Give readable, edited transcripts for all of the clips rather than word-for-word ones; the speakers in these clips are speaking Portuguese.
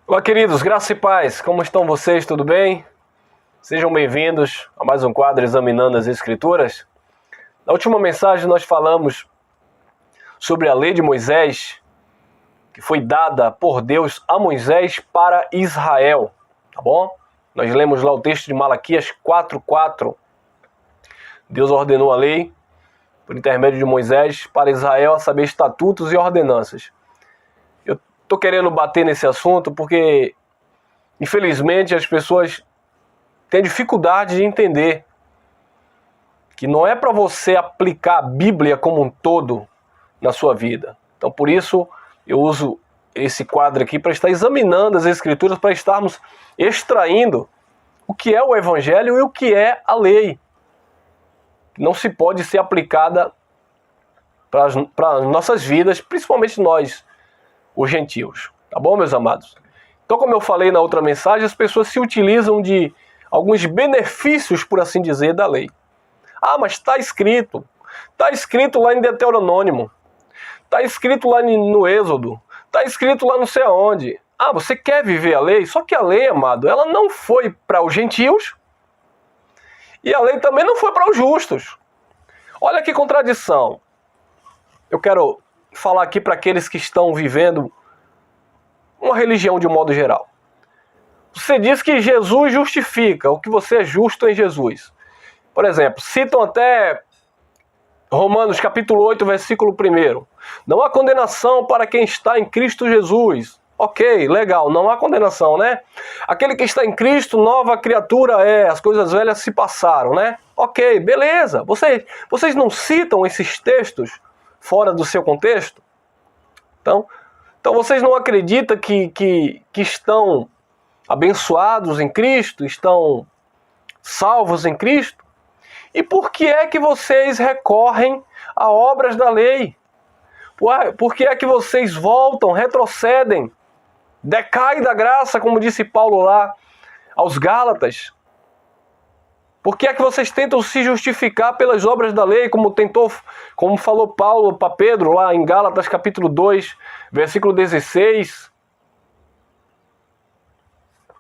Olá, queridos, graça e paz, como estão vocês? Tudo bem? Sejam bem-vindos a mais um quadro Examinando as Escrituras. Na última mensagem nós falamos sobre a lei de Moisés, que foi dada por Deus a Moisés para Israel, tá bom? Nós lemos lá o texto de Malaquias 4:4. Deus ordenou a lei por intermédio de Moisés para Israel, a saber, estatutos e ordenanças. Estou querendo bater nesse assunto porque, infelizmente, as pessoas têm dificuldade de entender que não é para você aplicar a Bíblia como um todo na sua vida. Então, por isso, eu uso esse quadro aqui para estar examinando as Escrituras, para estarmos extraindo o que é o Evangelho e o que é a lei. Não se pode ser aplicada para as nossas vidas, principalmente nós, os gentios. Tá bom, meus amados? Então, como eu falei na outra mensagem, as pessoas se utilizam de alguns benefícios, por assim dizer, da lei. Ah, mas está escrito lá em Deuteronômio, está escrito lá no Êxodo, está escrito lá não sei aonde. Ah, você quer viver a lei? Só que a lei, amado, ela não foi para os gentios e a lei também não foi para os justos. Olha que contradição. Eu quero falar aqui para aqueles que estão vivendo uma religião de um modo geral. Você diz que Jesus justifica, o que você é justo em Jesus. Por exemplo, citam até Romanos capítulo 8, versículo 1. Não há condenação para quem está em Cristo Jesus. Ok, legal, não há condenação, né? Aquele que está em Cristo, nova criatura é, as coisas velhas se passaram, né? Ok, beleza. Vocês não citam esses textos fora do seu contexto? Então vocês não acreditam que estão abençoados em Cristo, estão salvos em Cristo? E por que é que vocês recorrem a obras da lei? Por que é que vocês voltam, retrocedem, decaem da graça, como disse Paulo lá aos Gálatas? Por que é que vocês tentam se justificar pelas obras da lei, como falou Paulo para Pedro lá em Gálatas capítulo 2, versículo 16?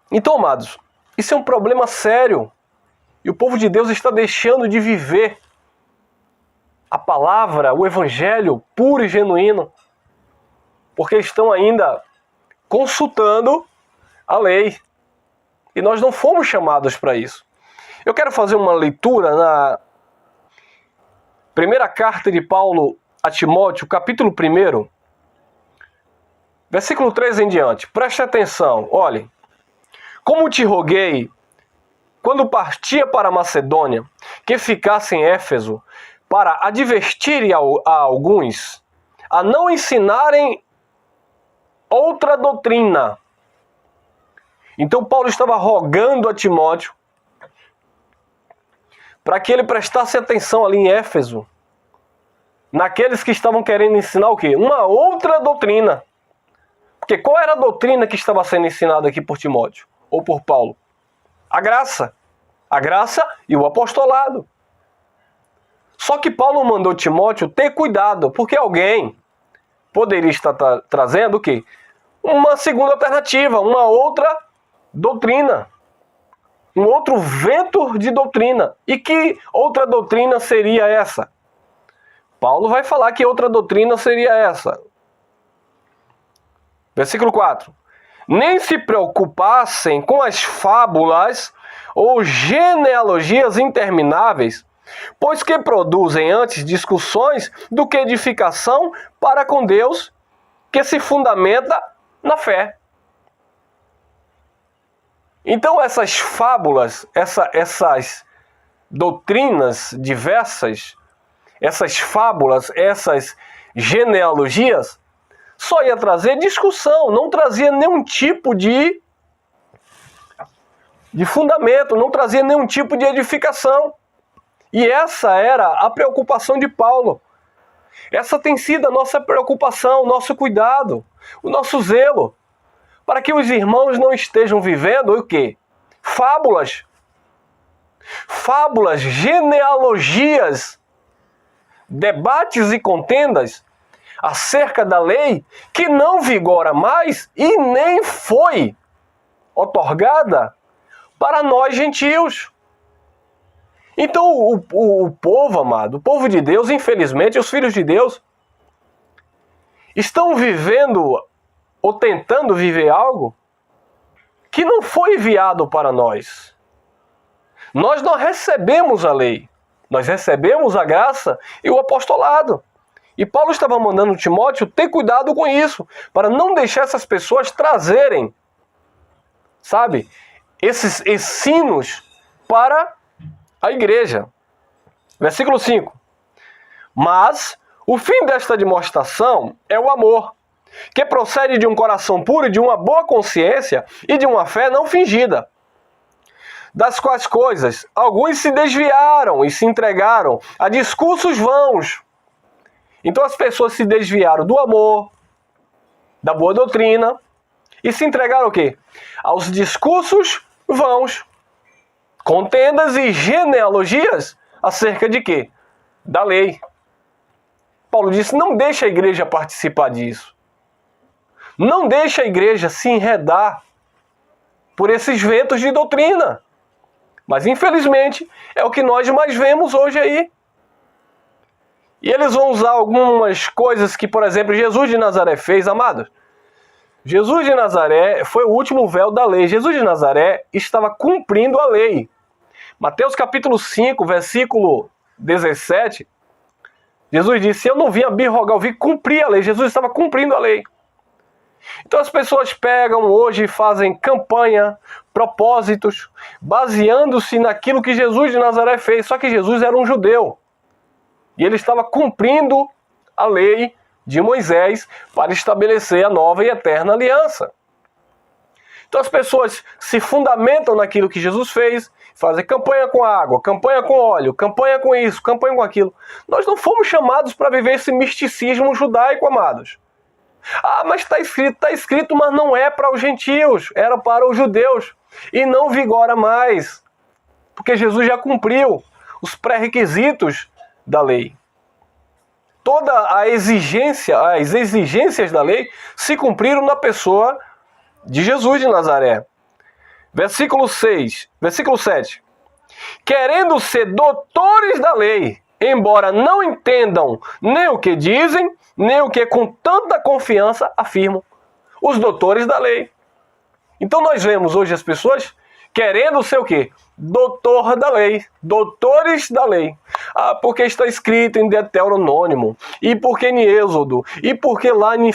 Então, amados, isso é um problema sério. E o povo de Deus está deixando de viver a palavra, o evangelho puro e genuíno, porque estão ainda consultando a lei. E nós não fomos chamados para isso. Eu quero fazer uma leitura na primeira carta de Paulo a Timóteo, capítulo 1, versículo 3 em diante. Preste atenção, olhe. Como te roguei, quando partia para a Macedônia, que ficasse em Éfeso, para advertir a alguns a não ensinarem outra doutrina. Então Paulo estava rogando a Timóteo para que ele prestasse atenção ali em Éfeso, naqueles que estavam querendo ensinar o quê? Uma outra doutrina. Porque qual era a doutrina que estava sendo ensinada aqui por Timóteo, ou por Paulo? A graça e o apostolado. Só que Paulo mandou Timóteo ter cuidado, porque alguém poderia estar trazendo o quê? Uma segunda alternativa, uma outra doutrina. Um outro vento de doutrina. E que outra doutrina seria essa? Paulo vai falar que outra doutrina seria essa. Versículo 4. Nem se preocupassem com as fábulas ou genealogias intermináveis, pois que produzem antes discussões do que edificação para com Deus, que se fundamenta na fé. Então essas fábulas, essas doutrinas diversas, essas fábulas, essas genealogias, só ia trazer discussão, não trazia nenhum tipo de fundamento, não trazia nenhum tipo de edificação. E essa era a preocupação de Paulo. Essa tem sido a nossa preocupação, o nosso cuidado, o nosso zelo, para que os irmãos não estejam vivendo o quê? Fábulas, genealogias, debates e contendas acerca da lei que não vigora mais e nem foi outorgada para nós gentios. Então o povo, amado, o povo de Deus, infelizmente, os filhos de Deus, estão vivendo ou tentando viver algo que não foi enviado para nós. Nós não recebemos a lei, nós recebemos a graça e o apostolado. E Paulo estava mandando Timóteo ter cuidado com isso, para não deixar essas pessoas trazerem, sabe, esses ensinos para a igreja. Versículo 5. Mas o fim desta demonstração é o amor, que procede de um coração puro e de uma boa consciência e de uma fé não fingida, das quais coisas alguns se desviaram e se entregaram a discursos vãos. Então as pessoas se desviaram do amor, da boa doutrina, e se entregaram o quê? Aos discursos vãos, contendas e genealogias acerca de quê? Da lei. Paulo disse, não deixa a igreja participar disso. Não deixa a igreja se enredar por esses ventos de doutrina. Mas infelizmente é o que nós mais vemos hoje aí. E eles vão usar algumas coisas que, por exemplo, Jesus de Nazaré fez, amados. Jesus de Nazaré foi o último véu da lei. Jesus de Nazaré estava cumprindo a lei. Mateus capítulo 5, versículo 17, Jesus disse, eu não vim abirrogar, eu vim cumprir a lei. Jesus estava cumprindo a lei. Então as pessoas pegam hoje e fazem campanha, propósitos, baseando-se naquilo que Jesus de Nazaré fez. Só que Jesus era um judeu. E ele estava cumprindo a lei de Moisés para estabelecer a nova e eterna aliança. Então as pessoas se fundamentam naquilo que Jesus fez, fazem campanha com água, campanha com óleo, campanha com isso, campanha com aquilo. Nós não fomos chamados para viver esse misticismo judaico, amados. Ah, mas está escrito, mas não é para os gentios, era para os judeus. E não vigora mais, porque Jesus já cumpriu os pré-requisitos da lei. Toda as exigências da lei se cumpriram na pessoa de Jesus de Nazaré. Versículo 7. Querendo ser doutores da lei, embora não entendam nem o que dizem, nem o que com tanta confiança afirmam. Os doutores da lei. Então nós vemos hoje as pessoas querendo ser o quê? Doutor da lei, doutores da lei. Ah, porque está escrito em Deuteronômio, e porque em Êxodo, e porque lá em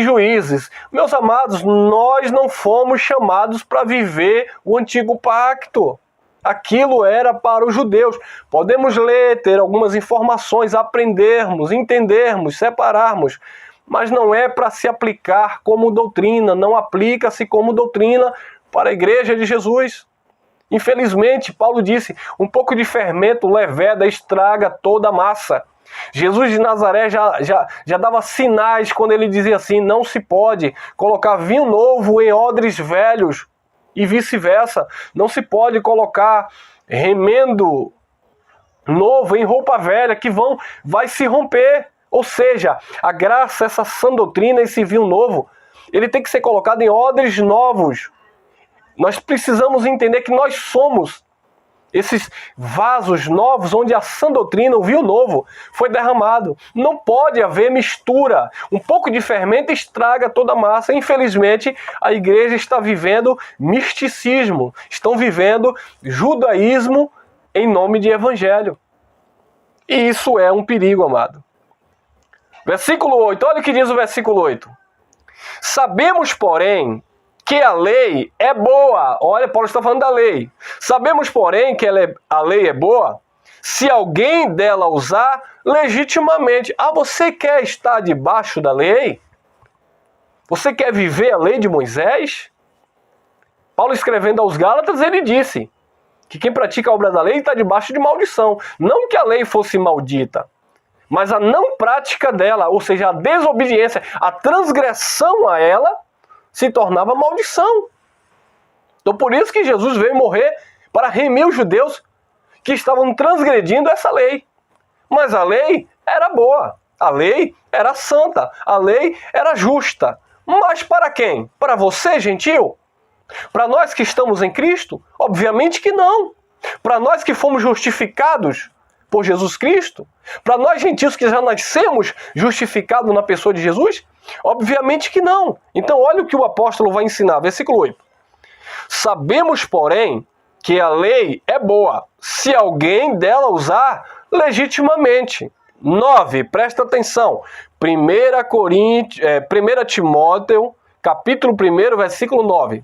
Juízes. Meus amados, nós não fomos chamados para viver o antigo pacto. Aquilo era para os judeus. Podemos ler, ter algumas informações, aprendermos, entendermos, separarmos, mas não é para se aplicar como doutrina, não aplica-se como doutrina para a igreja de Jesus. Infelizmente, Paulo disse, um pouco de fermento leveda estraga toda a massa. Jesus de Nazaré já dava sinais quando ele dizia assim, não se pode colocar vinho novo em odres velhos e vice-versa. Não se pode colocar remendo novo em roupa velha que vai se romper. Ou seja, a graça, essa sã doutrina, esse vinho novo, ele tem que ser colocado em odres novos. Nós precisamos entender que nós somos esses vasos novos onde a sã doutrina, o vinho novo, foi derramado. Não pode haver mistura. Um pouco de fermento estraga toda a massa. Infelizmente, a igreja está vivendo misticismo. Estão vivendo judaísmo em nome de evangelho. E isso é um perigo, amado. Versículo 8. Olha o que diz o versículo 8. Sabemos, porém, que a lei é boa. Olha, Paulo está falando da lei. Sabemos, porém, que a lei é boa se alguém dela usar legitimamente. Ah, você quer estar debaixo da lei? Você quer viver a lei de Moisés? Paulo, escrevendo aos Gálatas, ele disse que quem pratica a obra da lei está debaixo de maldição. Não que a lei fosse maldita, mas a não prática dela, ou seja, a desobediência, a transgressão a ela, se tornava maldição. Então por isso que Jesus veio morrer para remir os judeus que estavam transgredindo essa lei. Mas a lei era boa. A lei era santa, a lei era justa. Mas para quem? Para você, gentil? Para nós que estamos em Cristo? Obviamente que não. Para nós que fomos justificados por Jesus Cristo? Para nós gentios que já nascemos justificados na pessoa de Jesus? Obviamente que não. Então olha o que o apóstolo vai ensinar, versículo 8. Sabemos, porém, que a lei é boa, se alguém dela usar legitimamente. 9, presta atenção. 1 Timóteo, capítulo 1, versículo 9.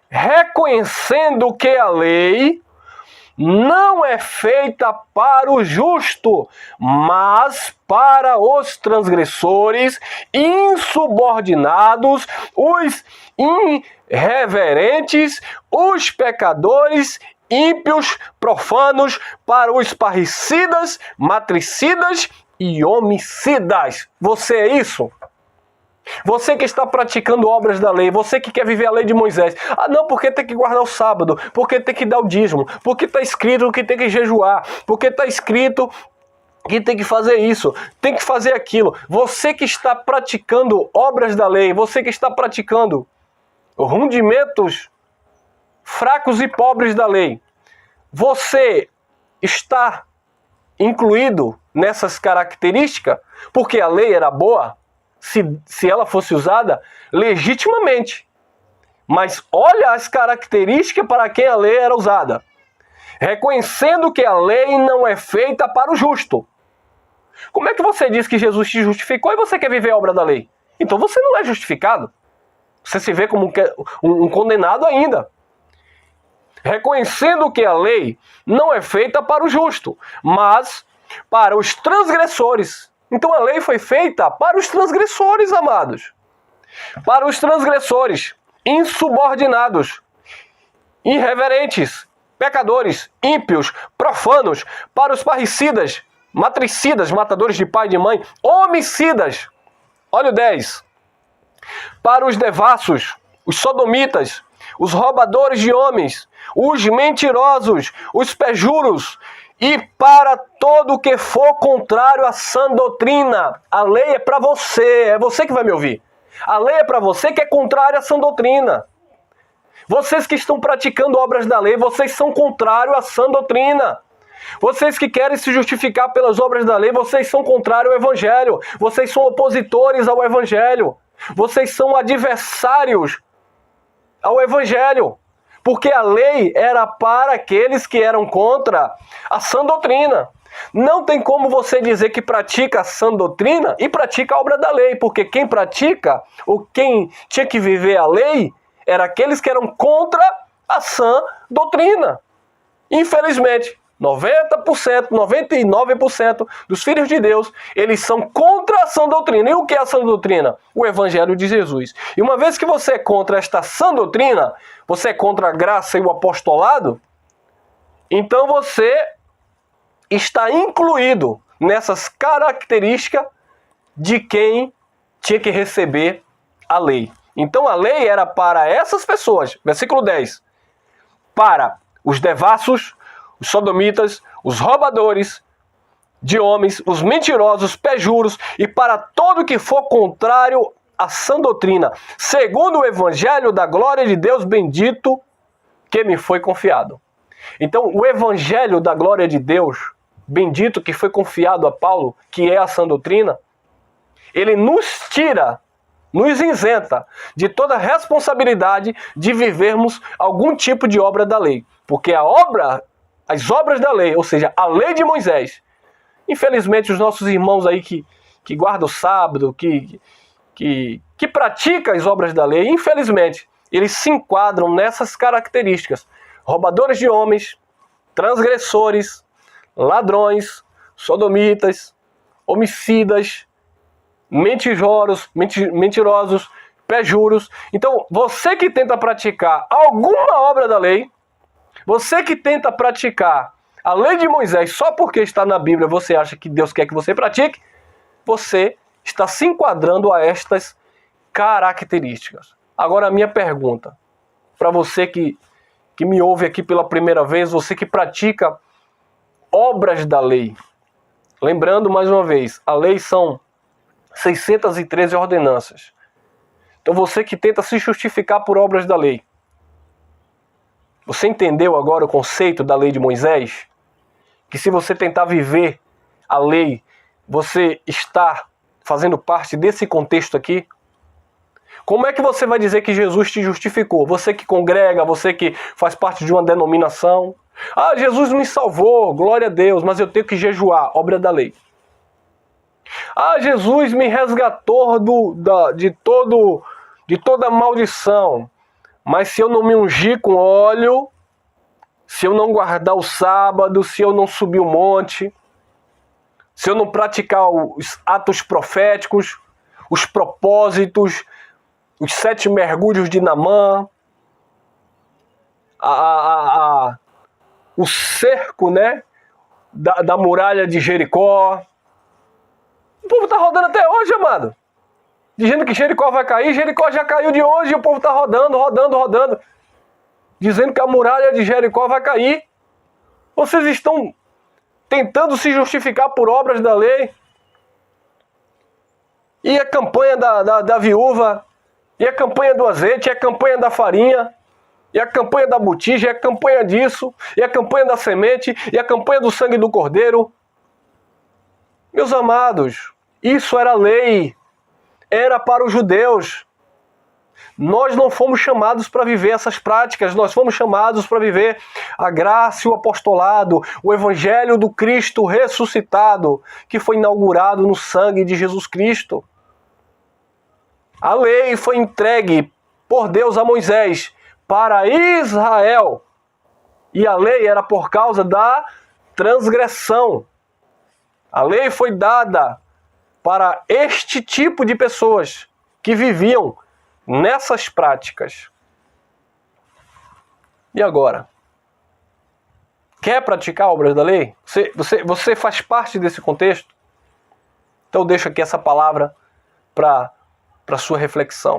Reconhecendo que a lei não é feita para o justo, mas para os transgressores, insubordinados, os irreverentes, os pecadores, ímpios, profanos, para os parricidas, matricidas e homicidas. Você é isso? Você que está praticando obras da lei, você que quer viver a lei de Moisés. Ah, não, porque tem que guardar o sábado, porque tem que dar o dízimo, porque está escrito que tem que jejuar, porque está escrito que tem que fazer isso, tem que fazer aquilo. Você que está praticando obras da lei, você que está praticando rudimentos fracos e pobres da lei, você está incluído nessas características porque a lei era boa? Se ela fosse usada legitimamente. Mas olha as características para quem a lei era usada. Reconhecendo que a lei não é feita para o justo. Como é que você diz que Jesus te justificou e você quer viver a obra da lei? Então você não é justificado. Você se vê como um condenado ainda. Reconhecendo que a lei não é feita para o justo, mas para os transgressores. Então a lei foi feita para os transgressores, amados. Para os transgressores, insubordinados, irreverentes, pecadores, ímpios, profanos, para os parricidas, matricidas, matadores de pai e de mãe, homicidas. Olha o 10. Para os devassos, os sodomitas, os roubadores de homens, os mentirosos, os perjuros, e para todo o que for contrário à sã doutrina. A lei é para você, é você que vai me ouvir. A lei é para você que é contrário à sã doutrina. Vocês que estão praticando obras da lei, vocês são contrários à sã doutrina. Vocês que querem se justificar pelas obras da lei, vocês são contrários ao Evangelho. Vocês são opositores ao Evangelho. Vocês são adversários ao Evangelho. Porque a lei era para aqueles que eram contra a sã doutrina. Não tem como você dizer que pratica a sã doutrina e pratica a obra da lei, porque quem pratica, ou quem tinha que viver a lei, eram aqueles que eram contra a sã doutrina. Infelizmente, 90%, 99% dos filhos de Deus, eles são contra a sã doutrina. E o que é a sã doutrina? O Evangelho de Jesus. E uma vez que você é contra esta sã doutrina, você é contra a graça e o apostolado, então você está incluído nessas características de quem tinha que receber a lei. Então a lei era para essas pessoas. Versículo 10. Para os devassos, os sodomitas, os roubadores de homens, os mentirosos, perjuros, e para todo que for contrário à sã doutrina, segundo o evangelho da glória de Deus bendito que me foi confiado. Então, o evangelho da glória de Deus bendito que foi confiado a Paulo, que é a sã doutrina, ele nos tira, nos isenta de toda responsabilidade de vivermos algum tipo de obra da lei. Porque as obras da lei, ou seja, a lei de Moisés, infelizmente os nossos irmãos aí que guardam o sábado, que praticam as obras da lei, infelizmente, eles se enquadram nessas características. Roubadores de homens, transgressores, ladrões, sodomitas, homicidas, mentirosos, perjuros. Então, você que tenta praticar alguma obra da lei, você que tenta praticar a lei de Moisés só porque está na Bíblia, você acha que Deus quer que você pratique, você está se enquadrando a estas características. Agora a minha pergunta, para você que me ouve aqui pela primeira vez, você que pratica obras da lei, Lembrando mais uma vez, a lei são 613 ordenanças. Então você que tenta se justificar por obras da lei, você entendeu agora o conceito da lei de Moisés? Que se você tentar viver a lei, você está fazendo parte desse contexto aqui? Como é que você vai dizer que Jesus te justificou? Você que congrega, você que faz parte de uma denominação. Ah, Jesus me salvou, glória a Deus, mas eu tenho que jejuar, obra da lei. Ah, Jesus me resgatou de toda maldição, mas se eu não me ungir com óleo, se eu não guardar o sábado, se eu não subir o monte, se eu não praticar os atos proféticos, os propósitos, os 7 mergulhos de Naamã, o cerco, né, da muralha de Jericó. O povo está rodando até hoje, amado. Dizendo que Jericó vai cair. Jericó já caiu de hoje e o povo está rodando. Dizendo que a muralha de Jericó vai cair. Vocês estão tentando se justificar por obras da lei. E a campanha da viúva, e a campanha do azeite, e a campanha da farinha, e a campanha da botija, e a campanha disso, e a campanha da semente, e a campanha do sangue do cordeiro. Meus amados, isso era lei. Era para os judeus. Nós não fomos chamados para viver essas práticas, nós fomos chamados para viver a graça e o apostolado, o evangelho do Cristo ressuscitado, que foi inaugurado no sangue de Jesus Cristo. A lei foi entregue por Deus a Moisés para Israel. E a lei era por causa da transgressão. A lei foi dada para este tipo de pessoas que viviam nessas práticas. E agora? Quer praticar obras da lei? Você faz parte desse contexto? Então deixo aqui essa palavra para sua reflexão.